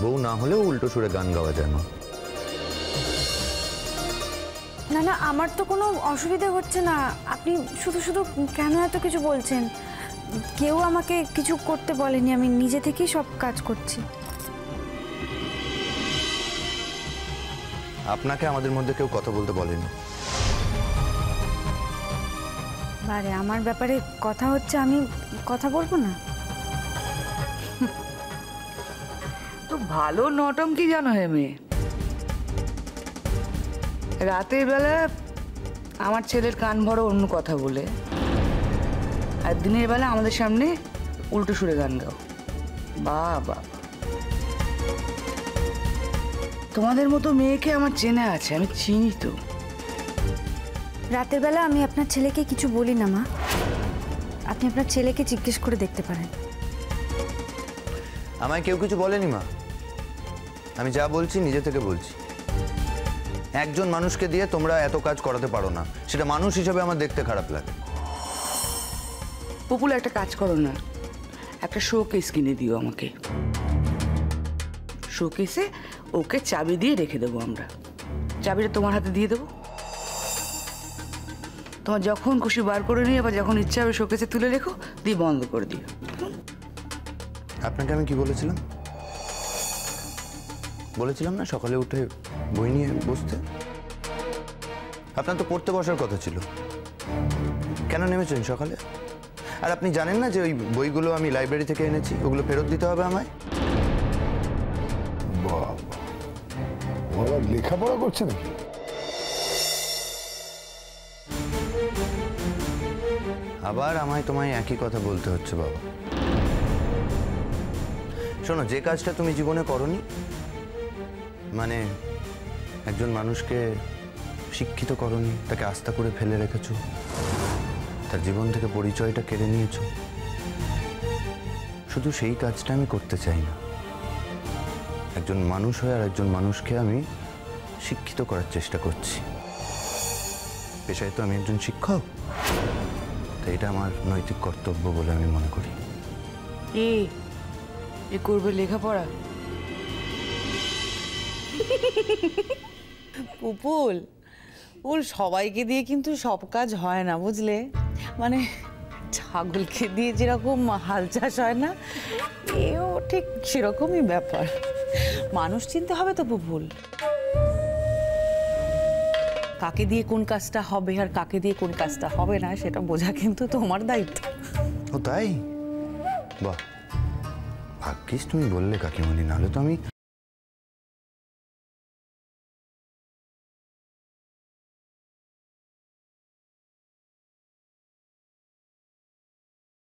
বউ না হলেও উল্টো সুরে গান গাওয়া যায় না। না না, আমার তো কোনো অসুবিধা হচ্ছে না। আপনি শুধু শুধু কেন এত কিছু বলছেন? কেউ আমাকে কিছু করতে বলেনি, আমি নিজে থেকেই সব কাজ করছি। আপনাকে আমাদের মধ্যে কেউ কথা বলতে বলেনি। আরে আমার ব্যাপারে কথা হচ্ছে, আমি কথা বলবো না? তো ভালো নটঙ্কি জানো হে মেয়ে। রাতের বেলা আমার ছেলের কান ভরো অন্য কথা বলে, আর দিনের বেলা আমাদের সামনে উল্টো সুরে গান গাও। বাবা, তোমাদের মতো মেয়েকে আমার চেনা আছে, আমি চিনি তো। রাতের বেলা আমি আপনার ছেলেকে কিছু বলি না মা। আপনি আপনার ছেলেকে জিজ্ঞেস করে দেখতে পারেন। আমায় কেউ কিছু বলেনি মা, আমি যা বলছি নিজে থেকে বলছি। একজন মানুষকে দিয়ে তোমরা এত কাজ করাতে পারো না, সেটা মানুষ হিসেবে আমার দেখতে খারাপ লাগে। পুপুল, একটা কাজ করো না, একটা শোকেস কিনে দিও আমাকে। শোকেসে ওকে চাবি দিয়ে রেখে দেবো আমরা। চাবিটা তোমার হাতে দিয়ে দেবো, তোমার যখন খুশি বার করে নিয়ে আবার যখন ইচ্ছা হবে শোকেসে তুলে রেখো, দিয়ে বন্ধ করে দিও। আপনাকে আমি কি বলেছিলাম? বলেছিলাম না সকালে উঠে বই নিয়ে বসতে? আপনার তো পড়তে বসার কথা ছিল, কেন নেমেছেন সকালে? আর আপনি জানেন না যে ওই বইগুলো আমি লাইব্রেরি থেকে এনেছি, ওগুলো ফেরত দিতে হবে আমায়। বাবা লেখাপড়া করছে নাকি? আবার আমায় তোমায় একই কথা বলতে হচ্ছে বাবা। শোনো, যে কাজটা তুমি জীবনে করনি, মানে একজন মানুষকে শিক্ষিত করনি, তাকে আস্থা করে ফেলে রেখেছো, তার জীবন থেকে পরিচয়টা কেড়ে নিয়েছো, শুধু সেই কাজটা আমি করতে চাই না। একজন মানুষ হয়ে আর একজন মানুষকে আমি শিক্ষিত করার চেষ্টা করছি। পেশায় তো আমি একজন শিক্ষক, তাই এটা আমার নৈতিক কর্তব্য বলে আমি মনে করি। এ করবে লেখাপড়া? পুপুল, সবাইকে দিয়ে কিন্তু সব কাজ হয় না, বুঝলে? মানে ছাগলকে দিয়ে যেরকম হাল চাষ হয় না, এও ঠিক সেরকমই ব্যাপার। মানুষ চিনতে হবে তো পুপুল, কাকে দিয়ে কোন কাজটা হবে আর কাকে দিয়ে কোন কাজটা হবে না সেটা বোঝা কিন্তু তোমার দায়িত্ব। ও তাই? বাহ, ভাগ্যিস তুমি বললে কাকিমণি, নাহলে তো আমি